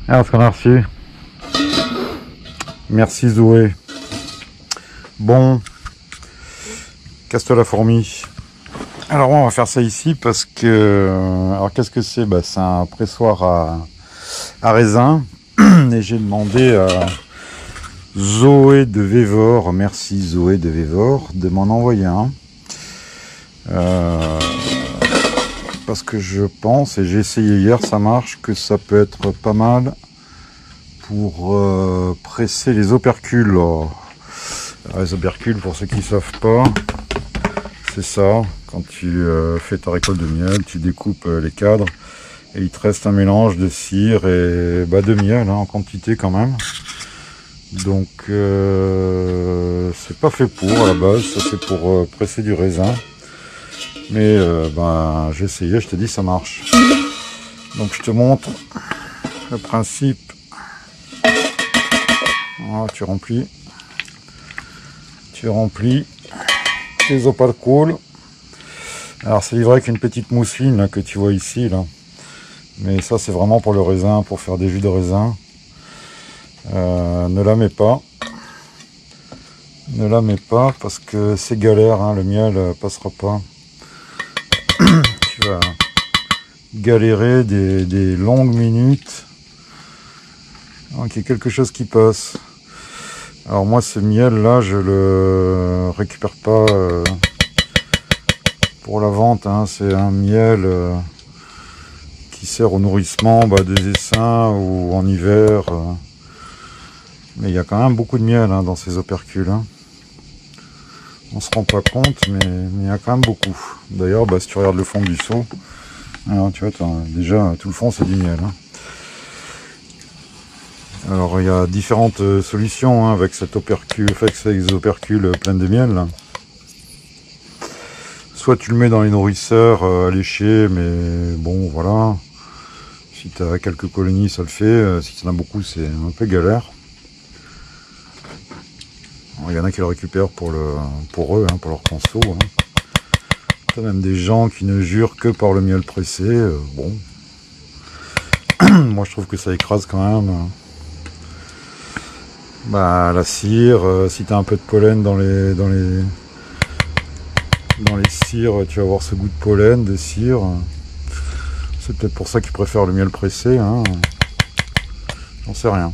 Alors, ce qu'on a reçu. Merci Zoé. Bon, casse-toi la fourmi. Alors on va faire ça ici parce que... Alors qu'est-ce que c'est? Bah, c'est un pressoir à raisin. Et j'ai demandé à Zoé de Vévor, merci Zoé de Vévor, de m'en envoyer un. Parce que je pense, et j'ai essayé hier, ça marche, que ça peut être pas mal pour presser les opercules. Alors, les opercules, pour ceux qui ne savent pas, c'est ça. Quand tu fais ta récolte de miel, tu découpes les cadres et il te reste un mélange de cire et de miel, hein, en quantité quand même. Donc c'est pas fait pour à la base, ça c'est pour presser du raisin. Mais j'ai essayé, je te dis ça marche. Donc je te montre le principe. Voilà, tu remplis tes opercules. Alors c'est livré avec une petite mousseline là, que tu vois ici là. Mais ça c'est vraiment pour le raisin, pour faire des jus de raisin. Ne la mets pas. Ne la mets pas parce que c'est galère, hein, le miel passera pas. Tu vas galérer des longues minutes. Donc il y a quelque chose qui passe. Alors moi ce miel là je le récupère pas pour la vente, hein. C'est un miel qui sert au nourrissement des essaims ou en hiver. Mais il y a quand même beaucoup de miel, hein, dans ces opercules. Hein. On se rend pas compte, mais il y a quand même beaucoup. D'ailleurs, si tu regardes le fond du seau, alors, tu vois, déjà tout le fond c'est du miel. Hein. Alors il y a différentes solutions, hein, avec cet opercule, ces opercules pleines de miel. Là. Soit tu le mets dans les nourrisseurs à lécher, mais bon voilà. Si tu as quelques colonies, ça le fait. Si tu en as beaucoup, c'est un peu galère. Il y en a qui le récupèrent pour eux, hein, pour leur conso. Hein. Tu as même des gens qui ne jurent que par le miel pressé. Bon. Moi je trouve que ça écrase quand même. La cire, si tu as un peu de pollen dans les cires, tu vas avoir ce goût de pollen, de cire. C'est peut-être pour ça qu'ils préfèrent le miel pressé. Hein. J'en sais rien.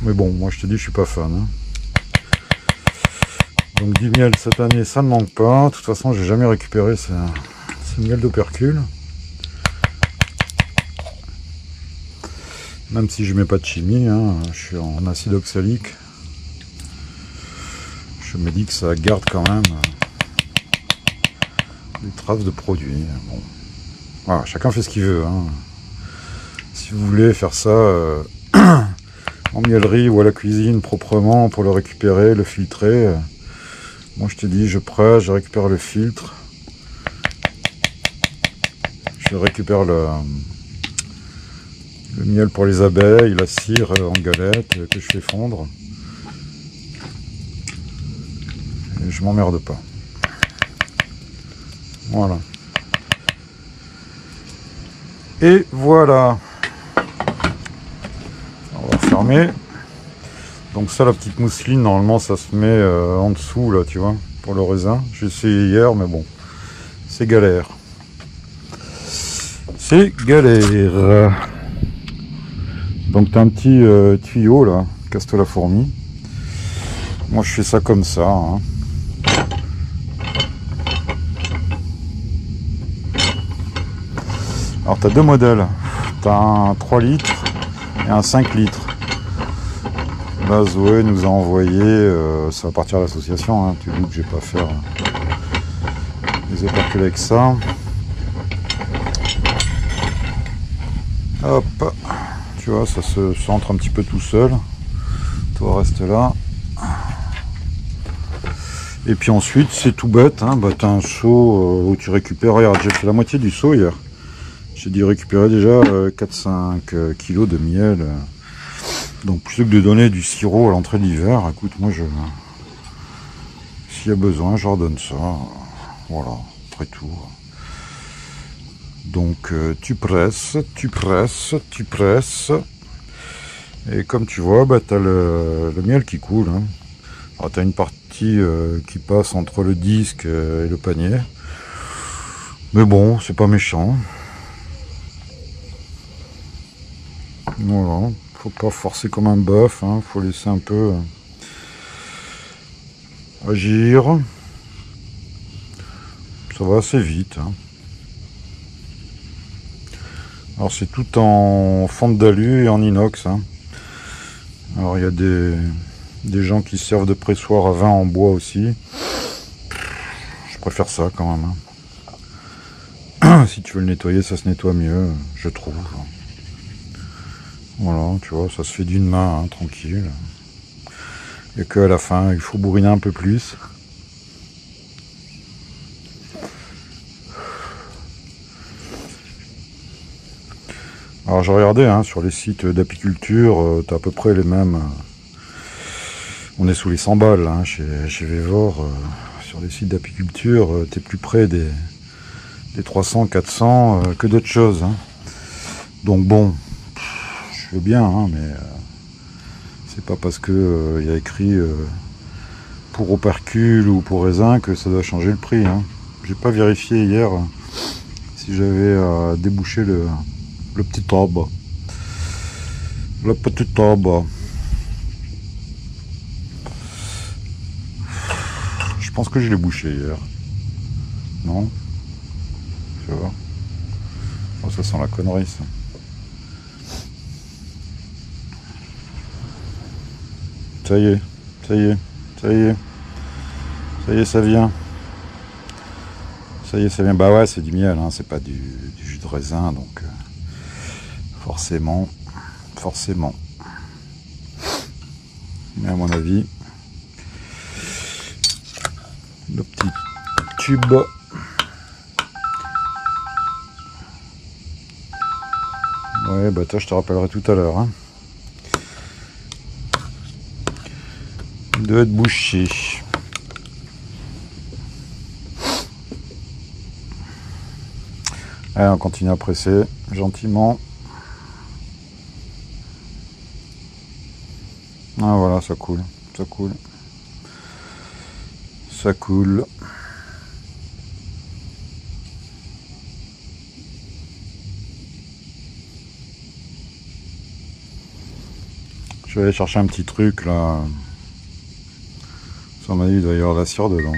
Mais bon, moi je te dis, je suis pas fan. Hein. Donc du miel cette année, ça ne manque pas. De toute façon, j'ai jamais récupéré ce miel d'opercule. Même si je mets pas de chimie, hein, je suis en acide oxalique. Je me dis que ça garde quand même des traces de produits. Bon. Voilà, chacun fait ce qu'il veut. Hein. Si vous voulez faire ça en miellerie ou à la cuisine proprement pour le récupérer, le filtrer, moi je te dis, je presse, je récupère le filtre, je récupère le miel pour les abeilles, la cire en galette que je fais fondre. Et je m'emmerde pas. Voilà. Et voilà. On va fermer. Donc ça, la petite mousseline, normalement ça se met en dessous là, tu vois, pour le raisin. J'ai essayé hier, mais bon, c'est galère. C'est galère. Donc tu as un petit tuyau là, casse-toi la fourmi. Moi je fais ça comme ça. Hein. Alors tu as deux modèles. Tu as un 3 litres et un 5 litres. Là Zoé nous a envoyé, ça va partir à l'association, hein. Tu vois que je vais pas faire les opercules avec ça. Hop. Tu vois, ça se centre un petit peu tout seul. Toi, reste là. Et puis ensuite, c'est tout bête. Hein, tu as un seau où tu récupères. Regarde, j'ai fait la moitié du seau hier. J'ai dû récupérer déjà 4-5 kilos de miel. Donc, plutôt que de donner du sirop à l'entrée de l'hiver, écoute, moi, s'il y a besoin, je redonne ça. Voilà, après tout. Donc tu presses, tu presses, tu presses. Et comme tu vois, bah, tu as le miel qui coule. Hein. Alors tu as une partie qui passe entre le disque et le panier. Mais bon, c'est pas méchant. Voilà, faut pas forcer comme un bœuf, hein. Faut laisser un peu agir. Ça va assez vite. Hein. Alors c'est tout en fente d'alu et en inox. Hein. Alors il y a des gens qui servent de pressoir à vin en bois aussi. Je préfère ça quand même. Hein. Si tu veux le nettoyer, ça se nettoie mieux, je trouve. Voilà, tu vois, ça se fait d'une main, hein, tranquille. Et qu'à la fin, il faut bourriner un peu plus. Alors j'ai regardé hein, sur les sites d'apiculture, t'as à peu près les mêmes. On est sous les 100 balles hein, chez Vévor. Sur les sites d'apiculture, t'es plus près des 300, 400 que d'autres choses. Hein. Donc bon, je veux bien, hein, mais c'est pas parce que y a écrit pour opercule ou pour raisin que ça doit changer le prix. Hein. J'ai pas vérifié hier si j'avais débouché le petit arbre. Le petit arbre. Je pense que je l'ai bouché hier. Non? Tu vois? Oh, ça sent la connerie, ça. Ça y est, ça y est, ça y est. Ça y est, ça vient. Ça y est, ça vient. Bah ouais, c'est du miel, hein, c'est pas du jus de raisin, donc... Forcément. Mais à mon avis, le petit tube. Ouais, bah toi, je te rappellerai tout à l'heure. Hein. Il doit être bouché. Allez, on continue à presser gentiment. Ah voilà, ça coule, ça coule. Ça coule. Je vais aller chercher un petit truc là. Ça m'a dit, il doit y avoir de la cire dedans.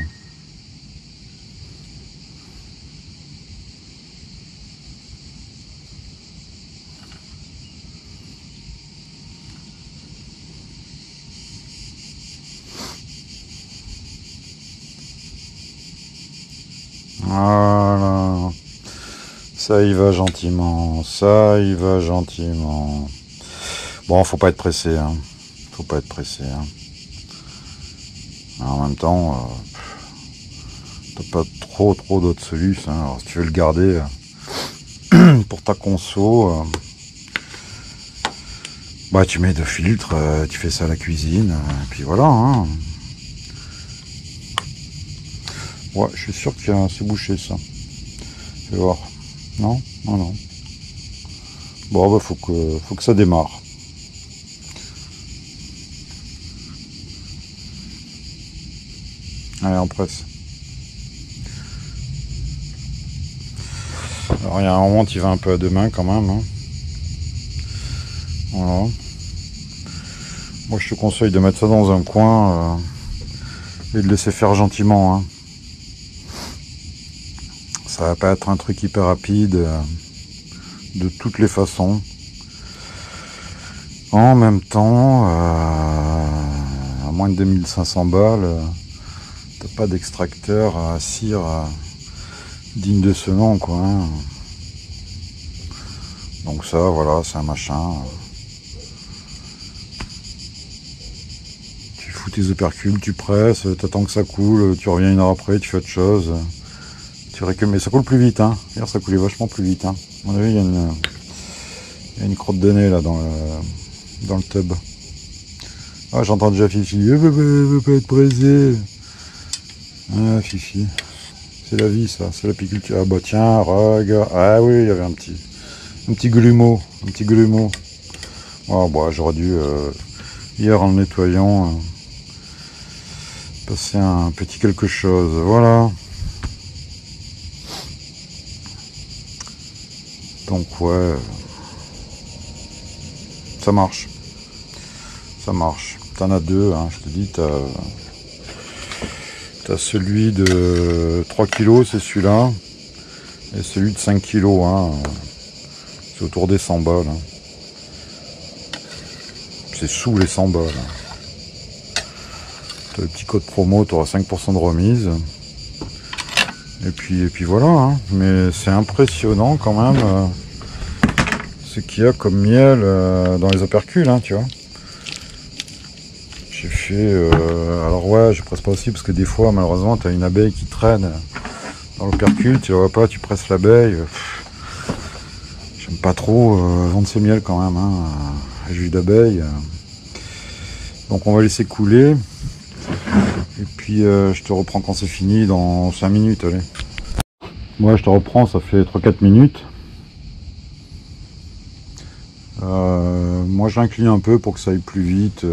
Voilà. Ça y va gentiment. Ça y va gentiment. Bon, faut pas être pressé. Hein. Faut pas être pressé. Hein. En même temps, t'as pas trop d'autres solutions. Hein. Alors, si tu veux le garder pour ta conso, bah tu mets 2 filtres, tu fais ça à la cuisine, et puis voilà. Hein. Ouais, je suis sûr que c'est bouché ça. Je vais voir. Non, non, non. Bon, bah faut que ça démarre. Allez, on presse. Alors il y a un moment qui va un peu à 2 mains quand même. Hein. Voilà. Moi je te conseille de mettre ça dans un coin et de laisser faire gentiment. Hein. Ça va pas être un truc hyper rapide de toutes les façons. En même temps, à moins de 2500 balles, t'as pas d'extracteur à cire digne de ce nom, quoi. Hein. Donc ça, voilà, c'est un machin. Tu fous tes opercules, tu presses, t'attends que ça coule, tu reviens 1 heure après, tu fais autre chose. Tu récupères, mais ça coule plus vite, hein. Hier, ça coulait vachement plus vite, hein. À mon avis, il y a une crotte de nez là dans le tub. Ah, j'entends déjà Fifi. Veut pas être pressé. Ah, Fifi. C'est la vie, ça. C'est l'apiculture. Ah bah tiens, regarde. Ah oui, il y avait un petit grumeau. Un petit grumeau. Oh, bah, j'aurais dû, hier en le nettoyant, passer un petit quelque chose. Voilà. Donc ouais, ça marche. Ça marche. T'en as deux, hein, je te dis, t'as celui de 3 kg, c'est celui-là. Et celui de 5 kg, hein, c'est autour des 100 balles. Hein. C'est sous les 100 balles. T'as le petit code promo, tu auras 5% de remise. Et puis voilà, hein. Mais c'est impressionnant quand même ce qu'il y a comme miel dans les opercules, hein, tu vois. J'ai fait... alors ouais, je presse pas aussi parce que des fois, malheureusement, tu as une abeille qui traîne dans l'opercule, tu la vois pas, tu presses l'abeille. J'aime pas trop vendre ce miel quand même, hein, jus d'abeille. Donc on va laisser couler. Et puis je te reprends quand c'est fini dans 5 minutes, allez. Moi je te reprends, ça fait 3-4 minutes. Moi j'incline un peu pour que ça aille plus vite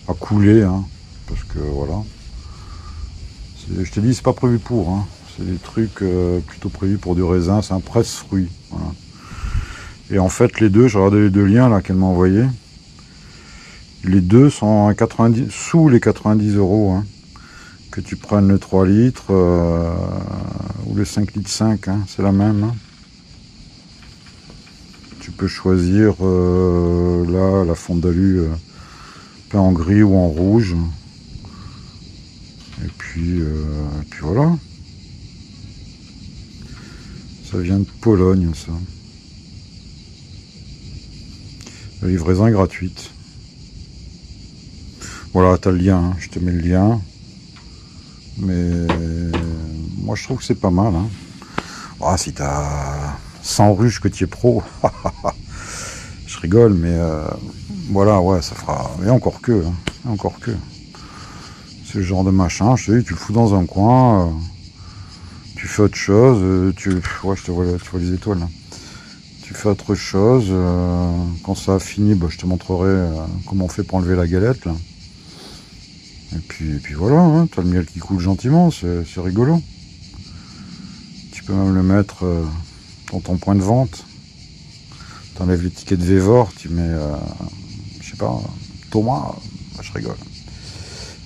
à couler, hein, parce que voilà. Je te dis, c'est pas prévu pour, hein. C'est des trucs plutôt prévus pour du raisin, c'est un presse-fruit. Voilà. Et en fait les deux, j'ai regardé les deux liens là qu'elle m'a envoyé. Les deux sont à 90, sous les 90 €, hein. Que tu prennes le 3 litres ou le 5 litres 5, hein, c'est la même. Hein. Tu peux choisir là la fonte d'alu peint en gris ou en rouge. Et puis voilà. Ça vient de Pologne, ça. La livraison est gratuite. Voilà, tu as le lien, hein. Je te mets le lien. Mais moi je trouve que c'est pas mal. Hein. Oh, si tu as 100 ruches que tu es pro, je rigole, mais voilà, ouais, ça fera. Et encore que, hein. Encore que. C'est le genre de machin, je te dis, tu le fous dans un coin, tu fais autre chose, ouais, tu vois les étoiles là. Tu fais autre chose, quand ça a fini, bah, je te montrerai comment on fait pour enlever la galette là. Et puis voilà, hein, tu as le miel qui coule gentiment, c'est rigolo. Tu peux même le mettre dans ton point de vente. Tu enlèves l'étiquette Vévor, tu mets, je sais pas, Thomas, je rigole.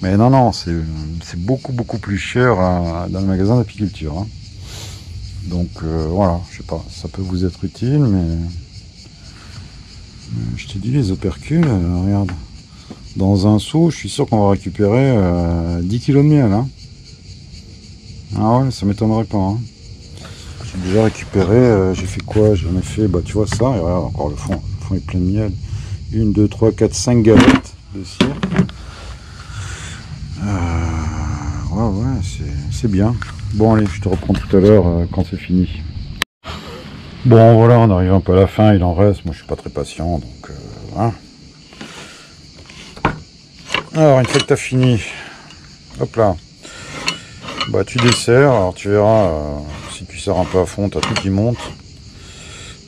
Mais non, c'est beaucoup plus cher dans le magasin d'apiculture. Hein. Donc voilà, je sais pas, ça peut vous être utile, mais je te dis, les opercules, regarde. Dans un seau, je suis sûr qu'on va récupérer 10 kg de miel. Hein. Ah ouais, ça m'étonnerait pas. Hein. J'ai déjà récupéré, j'ai fait quoi? J'en ai fait, bah tu vois ça, et regarde encore le fond est plein de miel. 1, 2, 3, 4, 5 galettes de cire. Ouais, c'est bien. Bon allez, je te reprends tout à l'heure quand c'est fini. Bon voilà, on arrive un peu à la fin, il en reste, moi je suis pas très patient, donc hein. Alors une fois que tu as fini, hop là, bah tu desserres, alors tu verras, si tu serres un peu à fond, tu as tout qui monte.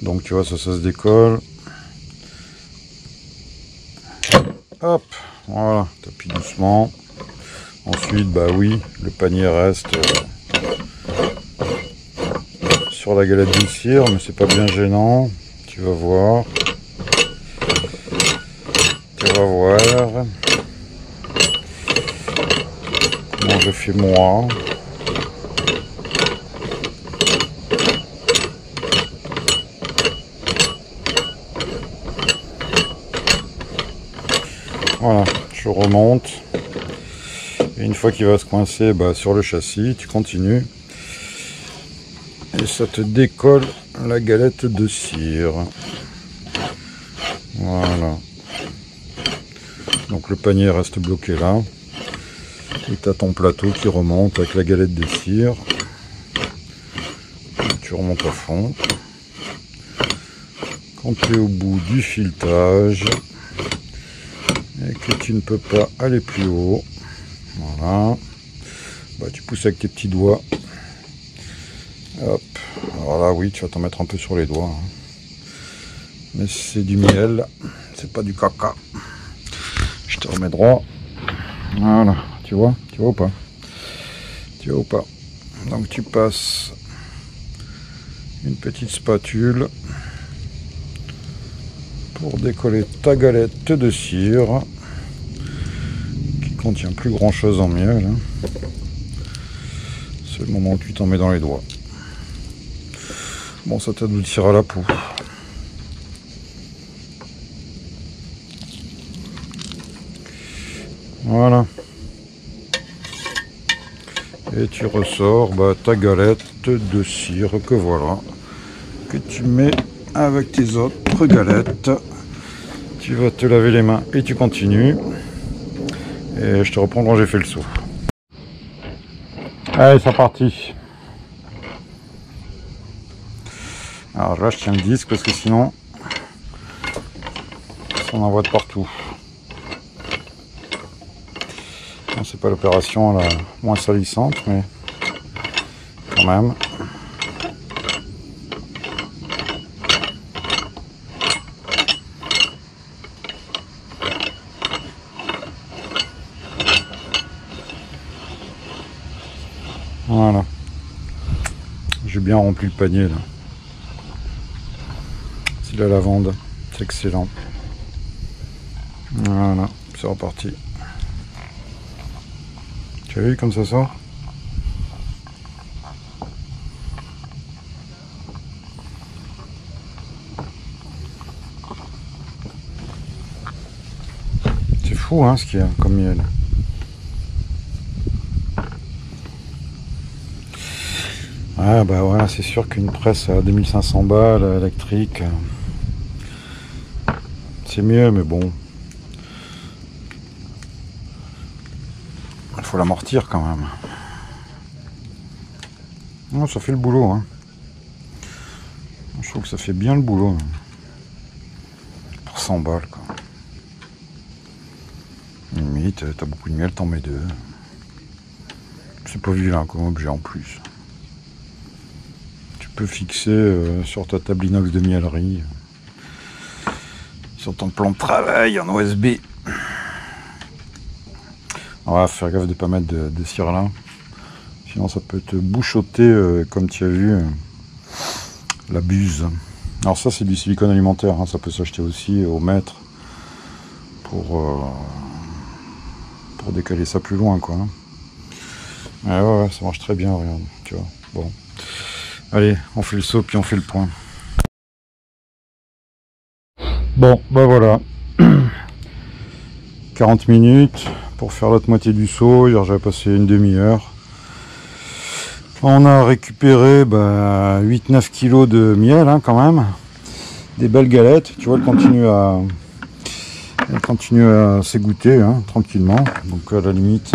Donc tu vois, ça se décolle. Hop, voilà, tu appuies doucement. Ensuite, bah oui, le panier reste sur la galette de cire, mais c'est pas bien gênant. Tu vas voir. Comment je fais moi. Voilà, je remonte. Et une fois qu'il va se coincer sur le châssis, tu continues. Et ça te décolle la galette de cire. Voilà. Donc le panier reste bloqué là. Et tu as ton plateau qui remonte avec la galette de cire. Et tu remontes à fond. Quand tu es au bout du filetage et que tu ne peux pas aller plus haut, voilà. bah, tu pousses avec tes petits doigts. Hop, alors là oui, tu vas t'en mettre un peu sur les doigts, hein. Mais c'est du miel, c'est pas du caca. Je te remets droit. Voilà, tu vois ou pas? Tu vois ou pas? Donc tu passes une petite spatule pour décoller ta galette de cire qui contient plus grand chose en miel, hein. C'est le moment où tu t'en mets dans les doigts. Bon, ça t'adoucira la peau. Voilà. Et tu ressors ta galette de cire que voilà, que tu mets avec tes autres galettes. Tu vas te laver les mains et tu continues. Et je te reprends quand j'ai fait le saut. Allez, c'est parti. Alors là, je tiens le disque parce que sinon, ça en envoie de partout. Bon, c'est pas l'opération la moins salissante, mais quand même. Voilà. J'ai bien rempli le panier là. C'est de la lavande, c'est excellent. Voilà, c'est reparti. Tu as vu comme ça sort? C'est fou hein, ce qu'il y a comme miel. Ah bah voilà, c'est sûr qu'une presse à 2500 balles électrique, c'est mieux, mais bon. Il faut l'amortir quand même. Non, ça fait le boulot, hein. Je trouve que ça fait bien le boulot. Hein. Pour 100 balles, quoi. Limite, t'as beaucoup de miel, t'en mets deux. C'est pas vilain comme objet en plus. Tu peux fixer sur ta table inox de miellerie. Sur ton plan de travail en OSB. On va faire gaffe de pas mettre de cire là. Sinon ça peut te bouchotter comme tu as vu la buse. Alors ça c'est du silicone alimentaire, hein. Ça peut s'acheter aussi au mètre pour décaler ça plus loin quoi. Ouais, ça marche très bien, regarde, tu vois. Bon. Allez, on fait le saut puis on fait le point. Bon, bah voilà. 40 minutes pour faire l'autre moitié du saut. Hier j'avais passé une demi-heure. On a récupéré 8-9 kilos de miel hein, quand même. Des belles galettes. Tu vois, elle continue à s'égoutter hein, tranquillement. Donc à la limite,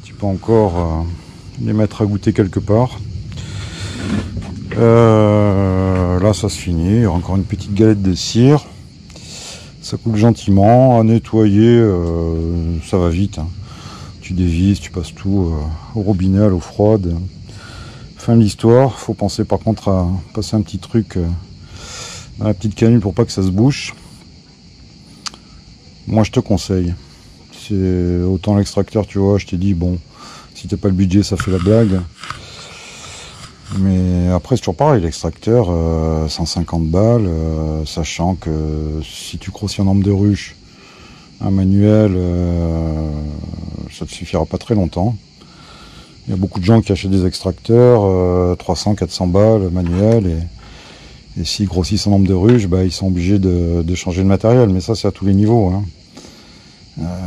tu peux encore les mettre à goûter quelque part. Là ça se finit. Il y a encore une petite galette de cire. Ça coule gentiment, à nettoyer, ça va vite. Hein. Tu dévises, tu passes tout au robinet, à l'eau froide. Fin de l'histoire. Faut penser par contre à passer un petit truc dans la petite canule pour pas que ça se bouche. Moi je te conseille. C'est autant l'extracteur, tu vois, je t'ai dit, bon, si t'as pas le budget, ça fait la blague. Mais après c'est toujours pareil, l'extracteur 150 balles, sachant que si tu grossis un nombre de ruches, un manuel, ça te suffira pas très longtemps. Il y a beaucoup de gens qui achètent des extracteurs 300-400 balles manuel et s'ils grossissent un nombre de ruches, ils sont obligés de changer de matériel, mais ça c'est à tous les niveaux. Hein.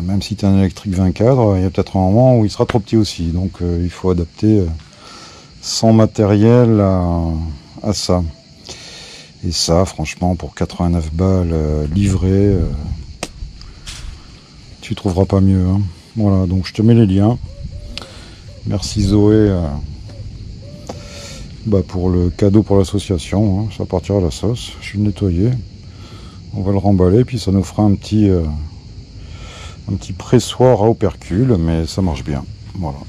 Même si tu as un électrique 20 cadres, il y a peut-être un moment où il sera trop petit aussi, donc il faut adapter son matériel à ça. Et ça, franchement, pour 89 balles livré, tu trouveras pas mieux. Hein. Voilà, donc je te mets les liens. Merci Zoé pour le cadeau pour l'association. Hein. Ça partira à la sauce. Je vais le nettoyer. On va le remballer, puis ça nous fera un petit pressoir à opercule, mais ça marche bien. Voilà.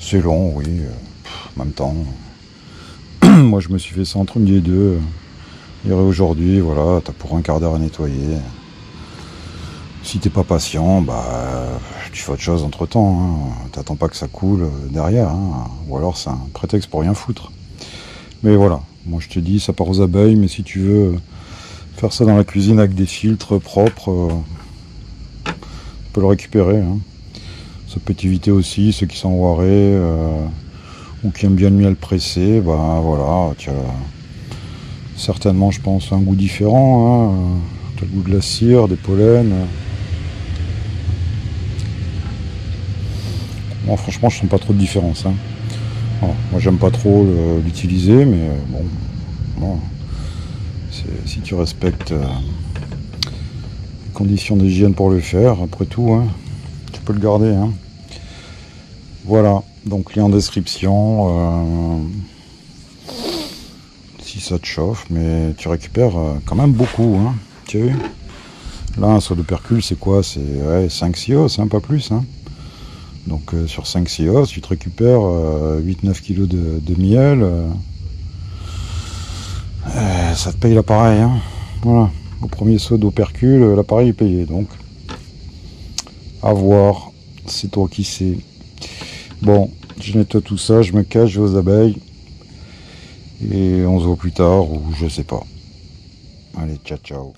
C'est long, oui. En même temps, moi je me suis fait ça entre midi et deux. Hier et aujourd'hui, voilà, t'as pour un quart d'heure à nettoyer. Si t'es pas patient, bah tu fais autre chose entre temps. Hein. T'attends pas que ça coule derrière. Hein. Ou alors c'est un prétexte pour rien foutre. Mais voilà, moi je te dis, ça part aux abeilles, mais si tu veux faire ça dans la cuisine avec des filtres propres, tu peux le récupérer. Hein. Ça peut t'éviter aussi ceux qui sont warés ou qui aiment bien le miel pressé. Bah voilà, tu as certainement, je pense, un goût différent. Hein. Tu as le goût de la cire, des pollens. Bon, franchement, je sens pas trop de différence. Hein. Alors, moi, j'aime pas trop l'utiliser, mais bon si tu respectes les conditions d'hygiène pour le faire, après tout, hein, tu peux le garder. Hein. Voilà, donc lien en description. Si ça te chauffe, mais tu récupères quand même beaucoup. Hein. Tu as vu? Là, un seau d'opercule, c'est quoi? C'est 5-6 os, hein, pas plus. Hein. Donc sur 5-6 os, tu te récupères 8-9 kg de miel. Ça te paye l'appareil. Hein. Voilà. Au premier saut d'opercule, l'appareil est payé. Donc, à voir. C'est toi qui sais. Bon, je nettoie tout ça, je me cache, je vais aux abeilles. Et on se voit plus tard, ou je sais pas. Allez, ciao, ciao.